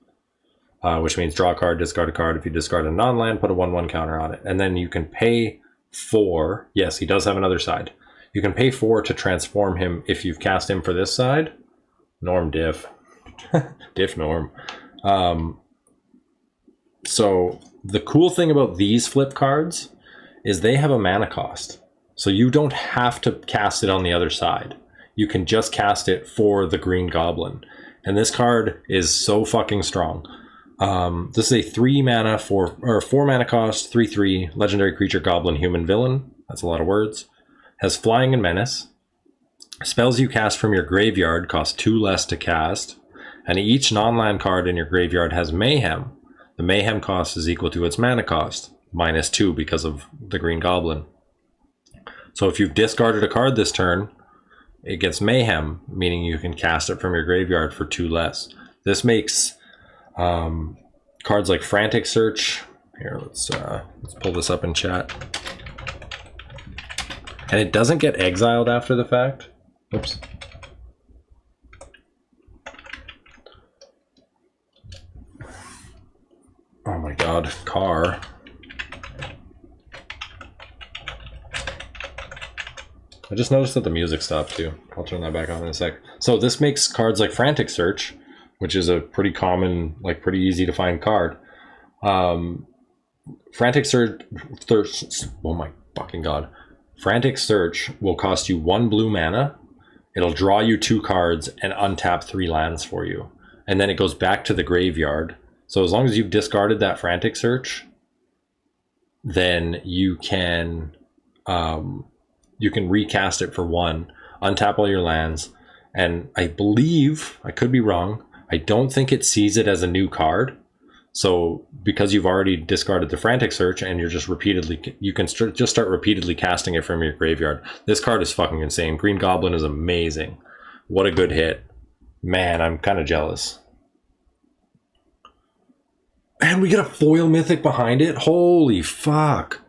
Which means draw a card, discard a card. If you discard a non-land, put a 1/1 counter on it. And then you can pay 4. Yes, he does have another side. You can pay 4 to transform him if you've cast him for this side. Norm diff. Diff norm. So the cool thing about these flip cards is they have a mana cost. So you don't have to cast it on the other side. You can just cast it for the Green Goblin. And this card is so fucking strong. This is a 4 mana cost, 3/3 legendary creature goblin human villain. That's a lot of words. Has flying and menace. Spells you cast from your graveyard cost 2 less to cast. And each non-land card in your graveyard has mayhem. The mayhem cost is equal to its mana cost, -2 because of the Green Goblin. So if you've discarded a card this turn, it gets mayhem, meaning you can cast it from your graveyard for 2 less. This makes cards like Frantic Search. Here, let's pull this up in chat. And it doesn't get exiled after the fact. Oops. Oh my god, car. I just noticed that the music stopped too. I'll turn that back on in a sec. So this makes cards like Frantic Search, which is a pretty common, like pretty easy to find card. Frantic Search, oh my fucking god. Frantic Search will cost you 1 blue mana. It'll draw you 2 cards and untap 3 lands for you. And then it goes back to the graveyard. So as long as you've discarded that frantic search, then you can recast it for 1, untap all your lands, and I believe, I could be wrong, I don't think it sees it as a new card. So because you've already discarded the frantic search and you're just you can just start repeatedly casting it from your graveyard. This card is fucking insane. Green Goblin is amazing. What a good hit. Man, I'm kind of jealous. And we get a foil mythic behind it? Holy fuck.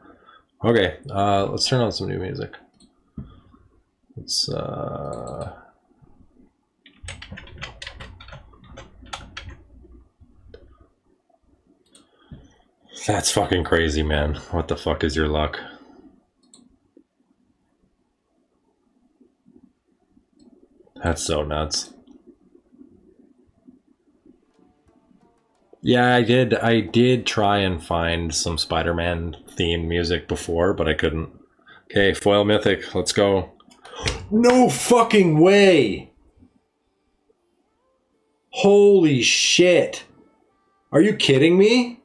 Okay, let's turn on some new music. Let's That's fucking crazy, man. What the fuck is your luck? That's so nuts. Yeah, I did try and find some Spider-Man themed music before, but I couldn't. Okay, foil mythic, let's go. No fucking way! Holy shit! Are you kidding me?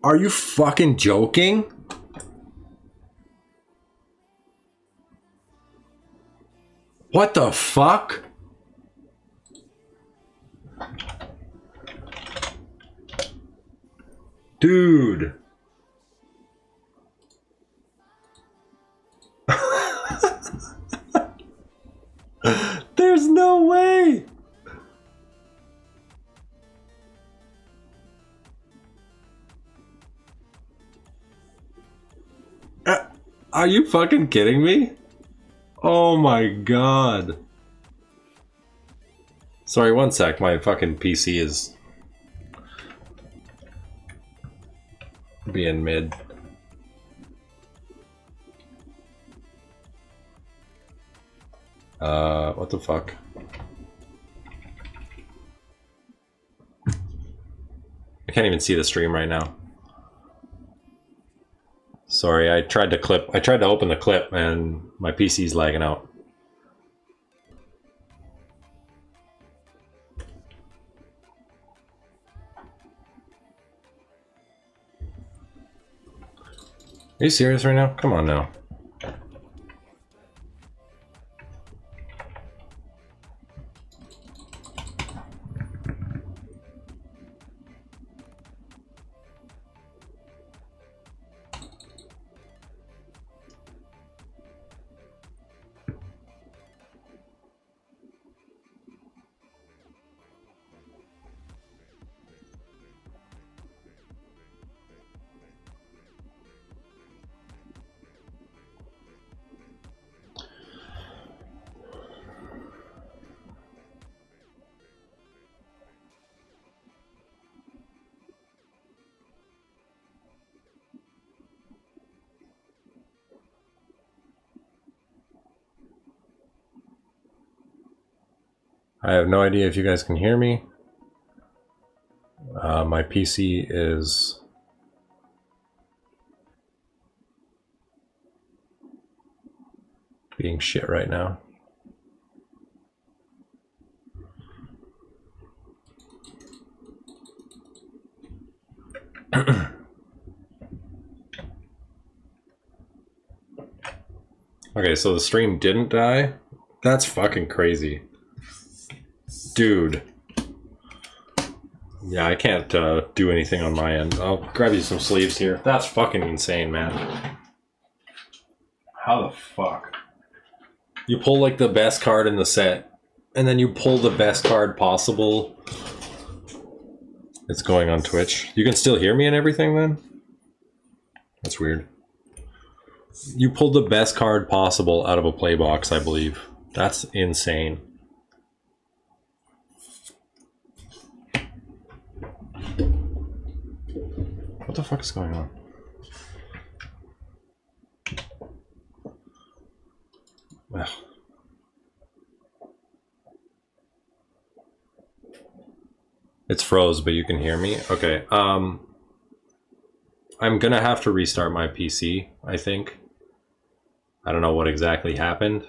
Are you fucking joking? What the fuck? Dude. There's no way. Are you fucking kidding me? Oh my god. Sorry, one sec. My fucking PC is being mid. What the fuck? I can't even see the stream right now. Sorry, I tried to open the clip and my PC's lagging out. Are you serious right now? Come on now. I have no idea if you guys can hear me. My PC is being shit right now. Okay, so the stream didn't die? That's fucking crazy. Dude. Yeah, I can't do anything on my end. I'll grab you some sleeves here. That's fucking insane, man. How the fuck? You pull like the best card in the set, and then you pull the best card possible. It's going on Twitch. You can still hear me and everything then? That's weird. You pulled the best card possible out of a play box, I believe. That's insane. What the fuck is going on? Ugh. It's froze, but you can hear me? Okay, I'm gonna have to restart my PC, I think. I don't know what exactly happened,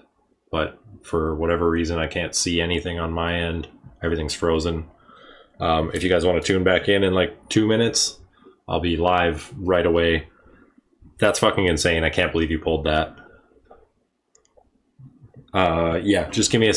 but for whatever reason, I can't see anything on my end. Everything's frozen. If you guys want to tune back in like 2 minutes, I'll be live right away. That's fucking insane. I can't believe you pulled that. Yeah, just give me a